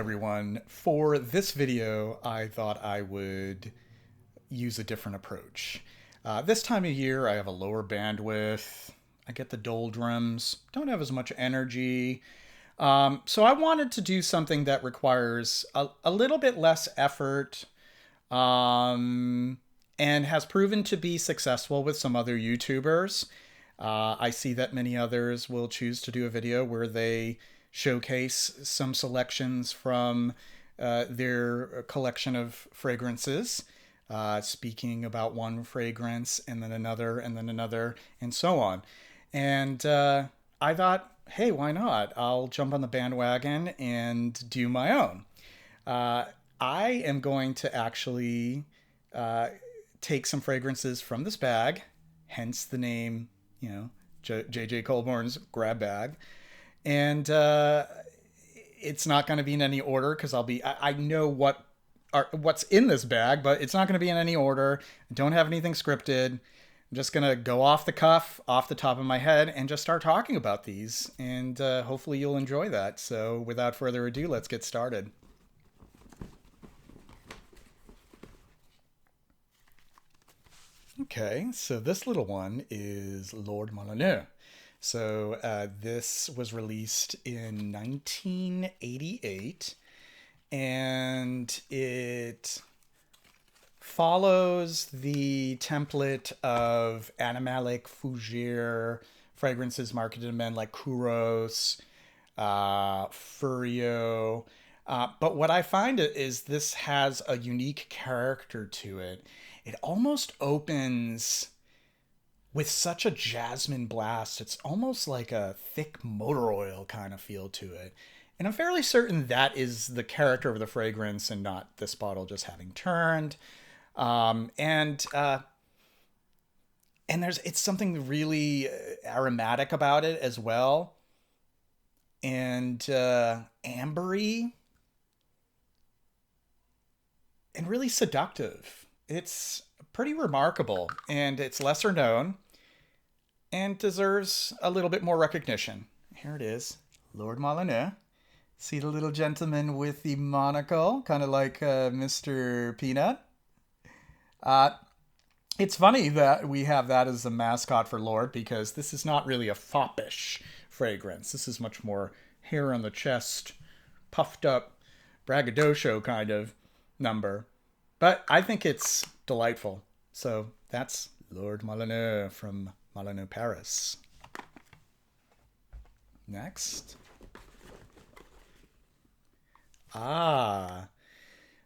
everyone. For this video, I thought I would use a different approach. This time of year, I have a lower bandwidth. I get the doldrums, don't have as much energy. So I wanted to do something that requires a little bit less effort and has proven to be successful with some other YouTubers. I see that many others will choose to do a video where they showcase some selections from their collection of fragrances, speaking about one fragrance and then another and then another and so on. And I thought, hey, why not? I'll jump on the bandwagon and do my own. I am going to actually take some fragrances from this bag, hence the name, Jjcolbourne'S grab bag. And it's not going to be in any order because I know what's in this bag, but it's not going to be in any order. I don't have anything scripted. I'm just going to go off the cuff, off the top of my head, and just start talking about these. And hopefully you'll enjoy that. So without further ado, let's get started. Okay, so this little one is Lord Molyneux. So this was released in 1988, and it follows the template of animalic fougere fragrances marketed to men like Kouros, Furio. But what I find is this has a unique character to it. It almost opens with such a jasmine blast. It's almost like a thick motor oil kind of feel to it. And I'm fairly certain that is the character of the fragrance and not this bottle just having turned. And it's something really aromatic about it as well. And ambery. And really seductive. It's pretty remarkable, and it's lesser known and deserves a little bit more recognition. Here it is, Lord Molyneux. See the little gentleman with the monocle, kind of like Mr. Peanut. It's funny that we have that as a mascot for Lord, because this is not really a foppish fragrance. This is much more hair on the chest, puffed up, braggadocio kind of number. But I think it's delightful. So that's Lord Molyneux from Molyneux, Paris. Next.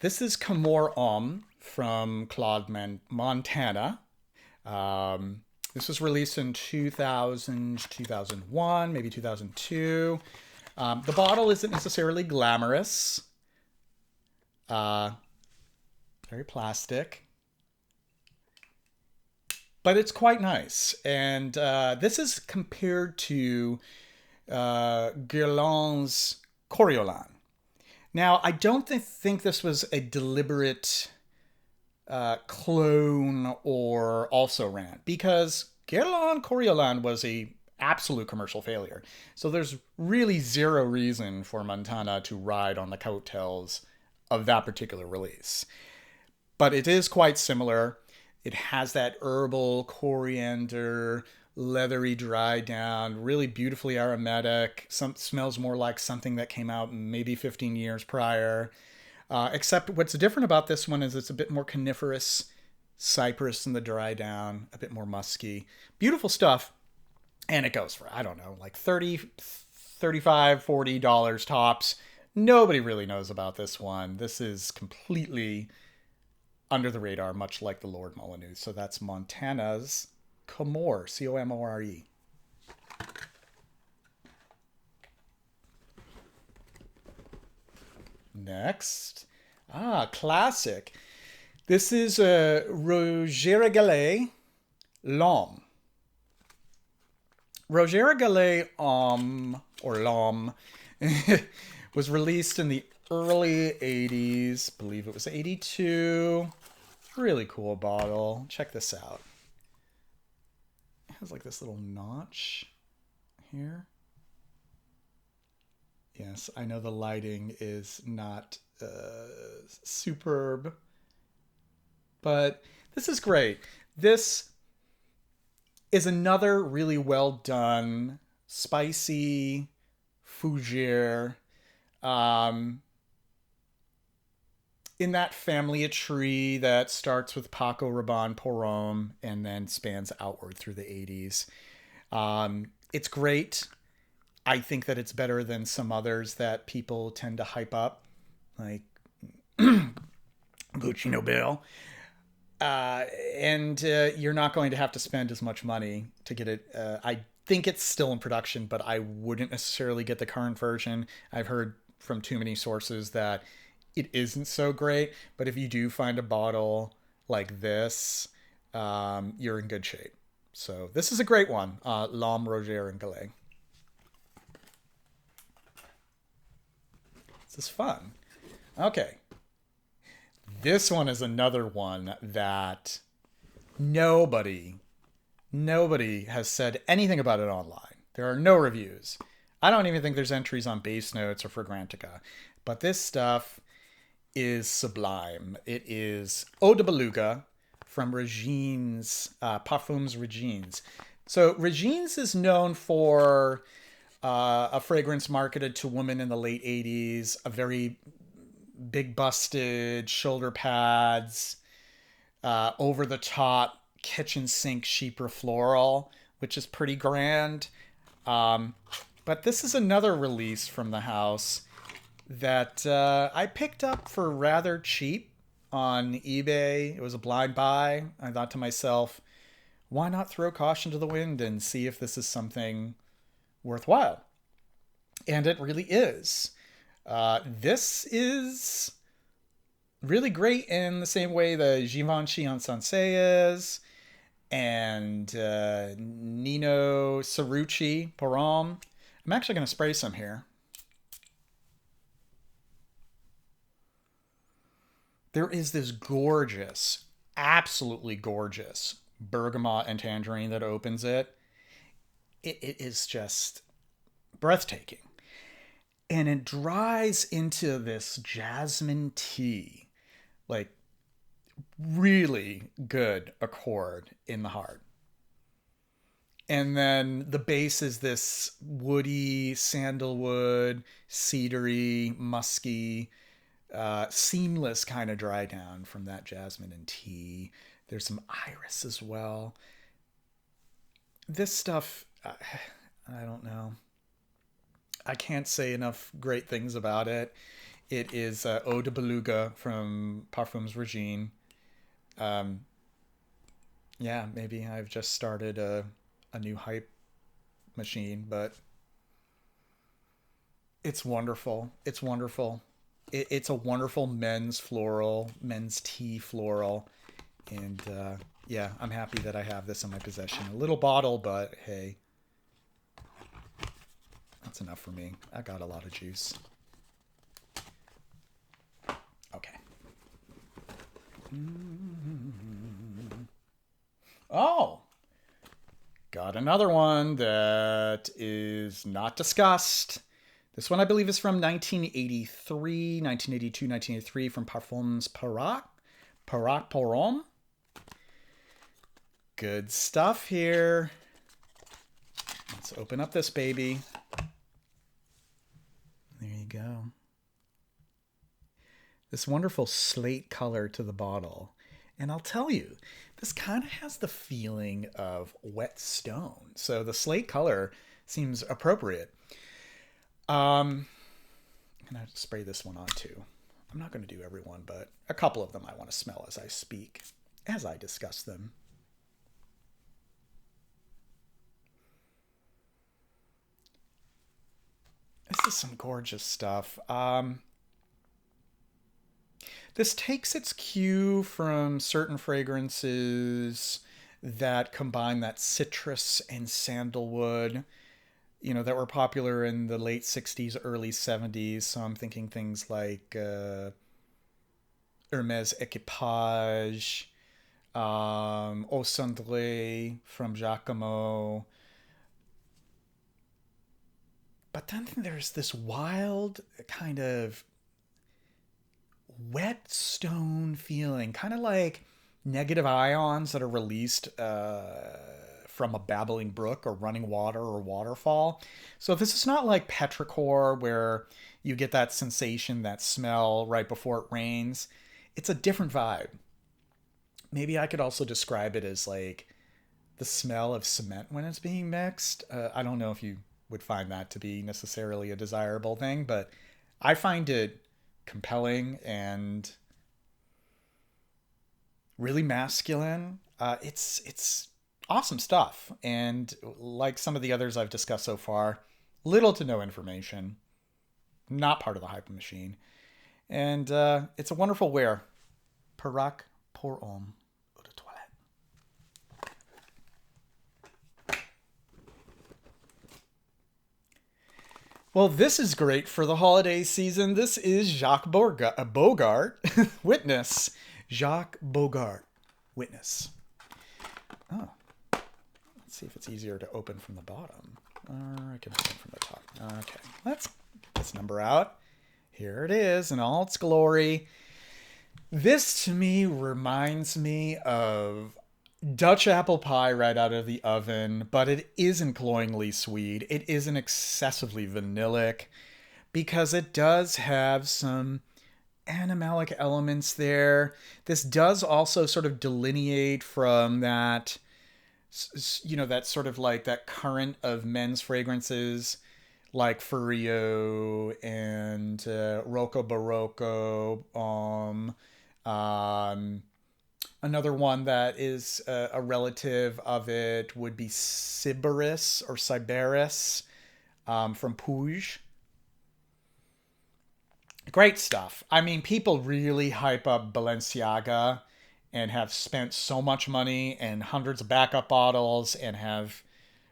This is Comor from Claude, Montana. This was released in 2000, 2001, maybe 2002. The bottle isn't necessarily glamorous. Very plastic. But it's quite nice. And this is compared to Guerlain's Coriolan. Now, I don't think this was a deliberate clone or also ran, because Guerlain Coriolan was a absolute commercial failure. So there's really zero reason for Montana to ride on the coattails of that particular release. But it is quite similar. It has that herbal, coriander, leathery dry down, really beautifully aromatic. Smells more like something that came out maybe 15 years prior. Except what's different about this one is it's a bit more coniferous, cypress in the dry down, a bit more musky. Beautiful stuff. And it goes for, I don't know, like $30, $35, $40 tops. Nobody really knows about this one. This is completely under the radar, much like the Lord Molyneux. So that's Montana's Comor, C-O-M-O-R-E. Next. Classic. This is Gallet L'Homme. Gallet L'Homme was released in the early 80s. I believe it was 82. Really cool bottle. Check this out. It has like this little notch here. Yes, I know the lighting is not superb, but this is great. This is another really well done, spicy fougere. Um, in that family, a tree that starts with Paco Rabanne Porome and then spans outward through the 80s. It's great. I think that it's better than some others that people tend to hype up, like Gucci Nobel. And you're not going to have to spend as much money to get it. I think it's still in production, but I wouldn't necessarily get the current version. I've heard from too many sources that it isn't so great, but if you do find a bottle like this, you're in good shape. So this is a great one. L'Homme, Roger, and Gallet. This is fun. Okay. This one is another one that nobody, nobody has said anything about it online. There are no reviews. I don't even think there's entries on Base Notes or Fragrantica. But this stuff is sublime. It is Eau de Beluga from Regine's, Parfums Regine's. So Regine's is known for a fragrance marketed to women in the late 80s, a very big busted shoulder pads, over the top kitchen sink chypre floral, which is pretty grand. But this is another release from the house that I picked up for rather cheap on eBay. It was a blind buy. I thought to myself, why not throw caution to the wind and see if this is something worthwhile? And it really is. This is really great in the same way the Givenchy Insensé is, and Nino Cerrucci Porome. I'm actually going to spray some here. There is this gorgeous, absolutely gorgeous bergamot and tangerine that opens it. It is just breathtaking. And it dries into this jasmine tea, like really good accord in the heart. And then the base is this woody, sandalwood, cedary, musky, seamless kind of dry down from that jasmine and tea. There's some iris as well. This stuff, I don't know. I can't say enough great things about it. It is Eau de Beluga from Parfums Regine. Yeah, maybe I've just started a new hype machine, but it's wonderful. It's wonderful. It's a wonderful men's floral, men's tea floral. And yeah, I'm happy that I have this in my possession. A little bottle, but hey, that's enough for me. I got a lot of juice. Okay. Oh, got another one that is not discussed. This one, I believe, is from 1983, 1982, 1983, from Parfums Parfums Porome. Good stuff here. Let's open up this baby. There you go. This wonderful slate color to the bottle. And I'll tell you, this kind of has the feeling of wet stone. So the slate color seems appropriate. I'm going to spray this one on too. I'm not going to do every one, but a couple of them I want to smell as I speak, as I discuss them. This is some gorgeous stuff. This takes its cue from certain fragrances that combine that citrus and sandalwood, you know, that were popular in the late 60s, early 70s. So I'm thinking things like Hermès Equipage, Eau Cendrée from Giacomo, But then there's this wild kind of wet stone feeling, kind of like negative ions that are released from a babbling brook or running water or waterfall. So this is not like petrichor where you get that sensation, that smell right before it rains. It's a different vibe. Maybe I could also describe it as like the smell of cement when it's being mixed. I don't know if you would find that to be necessarily a desirable thing, but I find it compelling and really masculine. It's awesome stuff, and like some of the others I've discussed so far, little to no information, not part of the hype machine, and it's a wonderful wear. Parac pour homme eau de toilette. Well, this is great for the holiday season. This is Jacques Bogart Witness. Jacques Bogart Witness. Oh, let's see if it's easier to open from the bottom. Or I can open from the top. Okay, let's get this number out. Here it is in all its glory. This to me reminds me of Dutch apple pie right out of the oven, but it isn't cloyingly sweet. It isn't excessively vanillic because it does have some animalic elements there. This does also sort of delineate from that, you know, that sort of like that current of men's fragrances like Furio and Rocco Barocco. Another one that is a relative of it would be Sybaris or Sybaris from Puig. Great stuff. I mean, people really hype up Balenciaga and have spent so much money and hundreds of backup bottles and have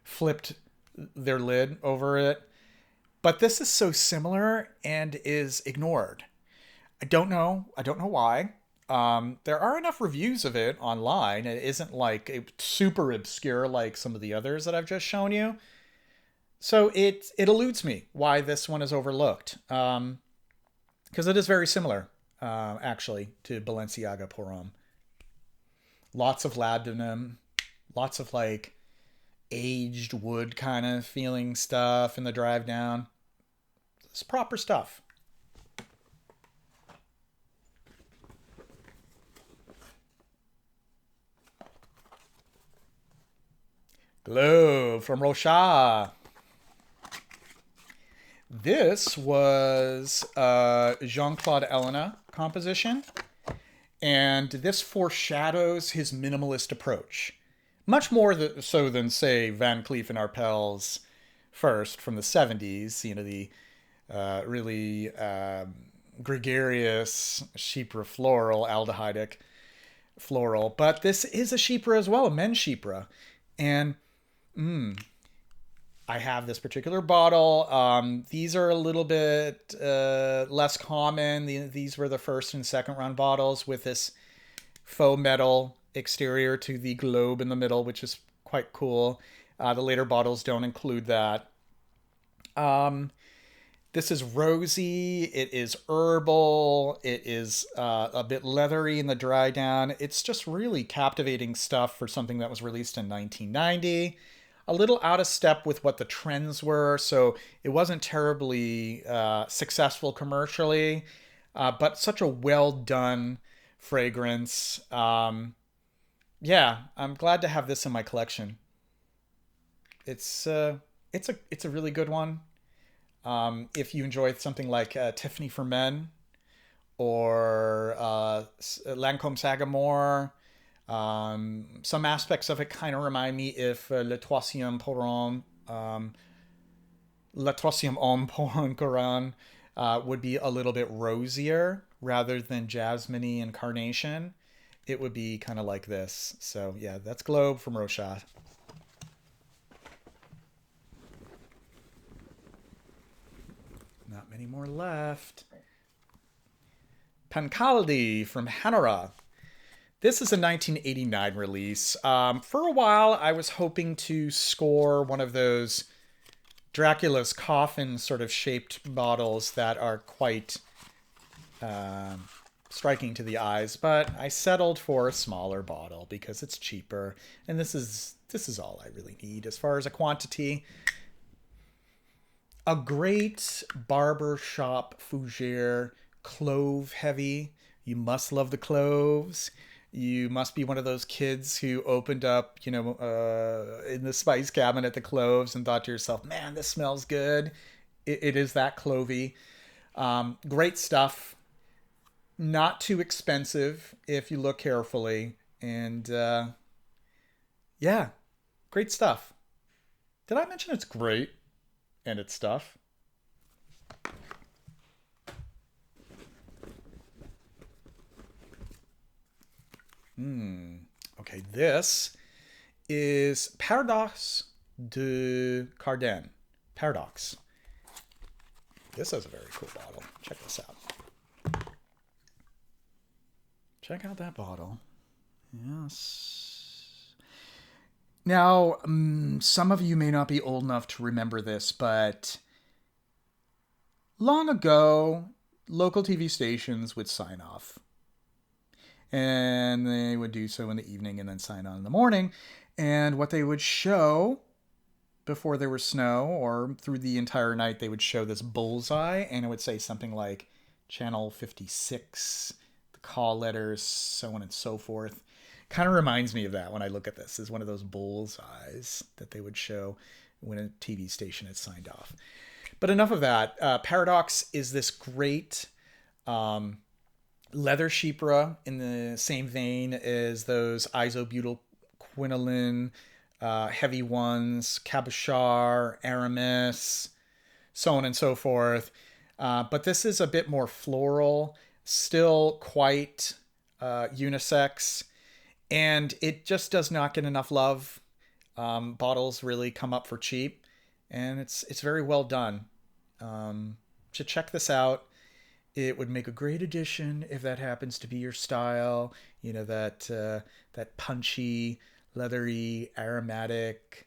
flipped their lid over it. But this is so similar and is ignored. I don't know why. There are enough reviews of it online. It isn't like super obscure like some of the others that I've just shown you. So it eludes me why this one is overlooked. Because it is very similar, actually, to Balenciaga Pour Homme. Lots of labdanum, lots of like aged wood kind of feeling stuff in the drive down. It's proper stuff. Globe from Rochas. This was Jean-Claude Ellena composition, and this foreshadows his minimalist approach. Much more so than, say, Van Cleef and Arpels first from the 70s, you know, the really gregarious Chypre floral, aldehydic floral. But this is a Chypre as well, a men's Chypre. And I have this particular bottle. These are a little bit less common. These were the first and second run bottles with this faux metal exterior to the globe in the middle, which is quite cool. The later bottles don't include that. This is rosy. It is herbal. It is a bit leathery in the dry down. It's just really captivating stuff for something that was released in 1990. A little out of step with what the trends were, so it wasn't terribly successful commercially, but such a well done fragrance. Yeah, I'm glad to have this in my collection. It's a really good one. If you enjoy something like Tiffany for Men or Lancôme Sagamore. Some aspects of it kind of remind me if Le Troisième Homme pour un Coran would be a little bit rosier rather than jasmine-y and carnation. It would be kind of like this. So yeah, that's Globe from Rochas. Not many more left. Pankaldi from Hanora. This is a 1989 release. For a while, I was hoping to score one of those Dracula's coffin sort of shaped bottles that are quite striking to the eyes, but I settled for a smaller bottle because it's cheaper, and this is all I really need as far as a quantity. A great barber shop fougere, clove heavy. You must love the cloves. You must be one of those kids who opened up, in the spice cabinet the cloves and thought to yourself, man, this smells good. It is that clovey. Great stuff. Not too expensive if you look carefully. And yeah, great stuff. Did I mention it's great and it's stuff? Okay, this is Paradox de Cardin. Paradox. This is a very cool bottle. Check this out. Check out that bottle. Yes. Now, some of you may not be old enough to remember this, but long ago, local TV stations would sign off. And they would do so in the evening and then sign on in the morning. And what they would show before there was snow or through the entire night, they would show this bullseye, and it would say something like Channel 56, the call letters, so on and so forth. Kind of reminds me of that when I look at this, as one of those bullseyes that they would show when a TV station had signed off. But enough of that. Paradox is this great leather chypre in the same vein as those isobutylquinoline heavy ones, Cabochard, Aramis, so on and so forth. But this is a bit more floral, still quite unisex, and it just does not get enough love. Bottles really come up for cheap, and it's very well done. To check this out. It would make a great addition if that happens to be your style. You know, that punchy, leathery, aromatic,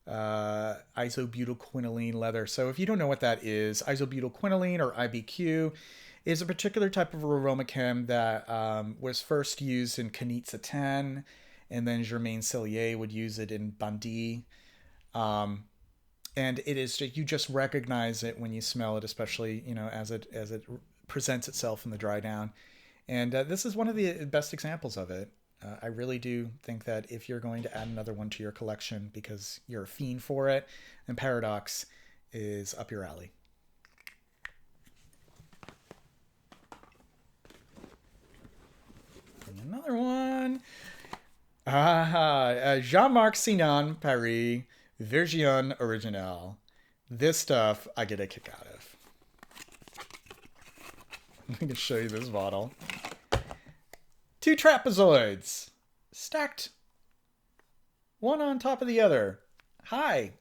isobutylquinoline leather. So if you don't know what that is, isobutylquinoline or IBQ is a particular type of aromachem that was first used in Canit Satin, and then Germain Cellier would use it in Bandit. And it is, you just recognize it when you smell it, especially, as it presents itself in the dry down. And this is one of the best examples of it. I really do think that if you're going to add another one to your collection because you're a fiend for it, then Paradox is up your alley. And another one. Jean-Marc Sinan Paris Virgin Original. This stuff I get a kick out of. I'm going to show you this bottle. 2 trapezoids stacked one on top of the other. Hi.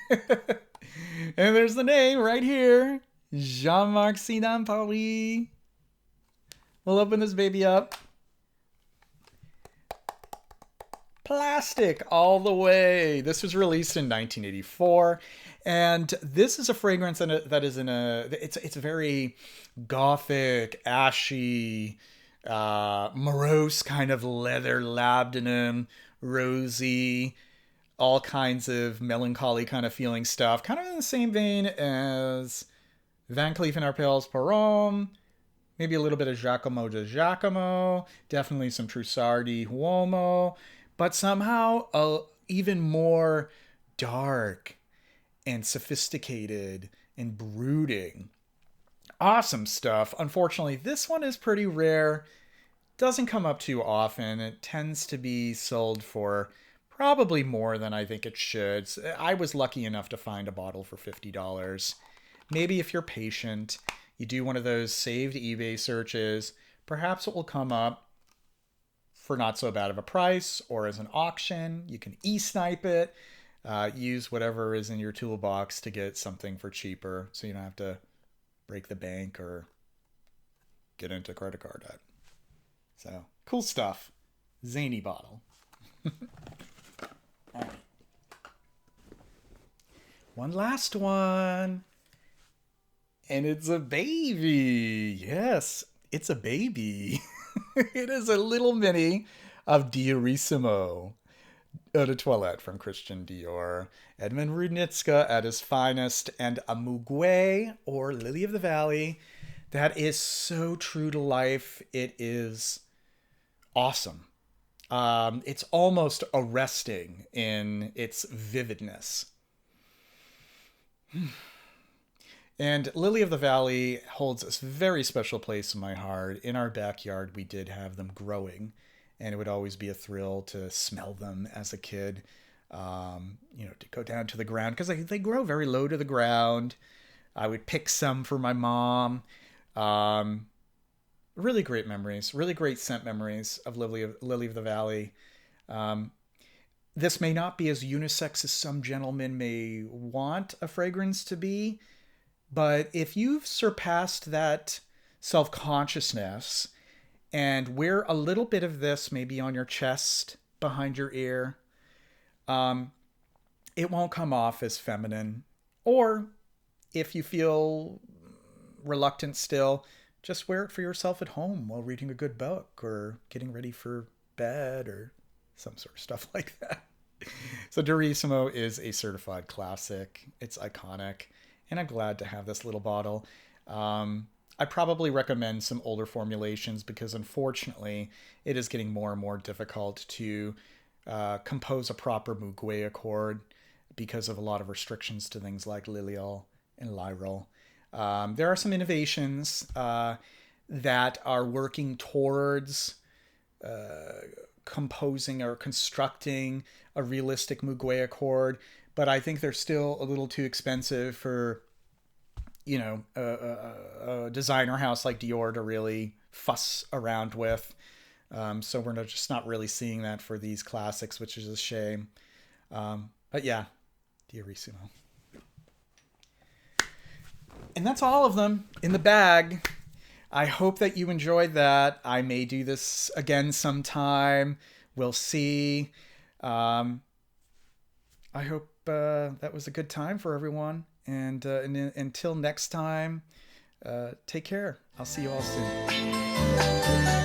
And there's the name right here. Jean-Marc Sinan Paris. We'll open this baby up. Plastic all the way. This was released in 1984, and this is a fragrance that is in it's a very gothic, ashy, morose kind of leather labdanum, rosy, all kinds of melancholy kind of feeling stuff, kind of in the same vein as Van Cleef & Arpels Parfums, maybe a little bit of Giacomo de Giacomo, definitely some Trussard di Uomo, but somehow even more dark and sophisticated and brooding. Awesome stuff. Unfortunately, this one is pretty rare. Doesn't come up too often. It tends to be sold for probably more than I think it should. I was lucky enough to find a bottle for $50. Maybe if you're patient, you do one of those saved eBay searches, perhaps it will come up for not so bad of a price, or as an auction. You can e-snipe it, use whatever is in your toolbox to get something for cheaper, so you don't have to break the bank or get into credit card debt. So, cool stuff. Zany bottle. All right. One last one. And it's a baby. Yes, it's a baby. It is a little mini of Diorissimo Eau de Toilette from Christian Dior. Edmund Rudnitska at his finest, and a Muguet, or Lily of the Valley, that is so true to life. It is awesome. It's almost arresting in its vividness. And Lily of the Valley holds a very special place in my heart. In our backyard, we did have them growing, and it would always be a thrill to smell them as a kid. To go down to the ground, because they grow very low to the ground. I would pick some for my mom. Really great memories, really great scent memories of Lily of the Valley. This may not be as unisex as some gentlemen may want a fragrance to be, but if you've surpassed that self-consciousness and wear a little bit of this maybe on your chest, behind your ear, it won't come off as feminine. Or if you feel reluctant still, just wear it for yourself at home while reading a good book or getting ready for bed or some sort of stuff like that. So Diorissimo is a certified classic. It's iconic, and I'm glad to have this little bottle. I probably recommend some older formulations because unfortunately it is getting more and more difficult to compose a proper Muguet accord because of a lot of restrictions to things like Lilial and Lyral. There are some innovations that are working towards composing or constructing a realistic Muguet accord, but I think they're still a little too expensive for, a designer house like Dior to really fuss around with. So we're just not really seeing that for these classics, which is a shame. But yeah, Diorissimo. And that's all of them in the bag. I hope that you enjoyed that. I may do this again sometime. We'll see. I hope that was a good time for everyone. And until next time, take care. I'll see you all soon.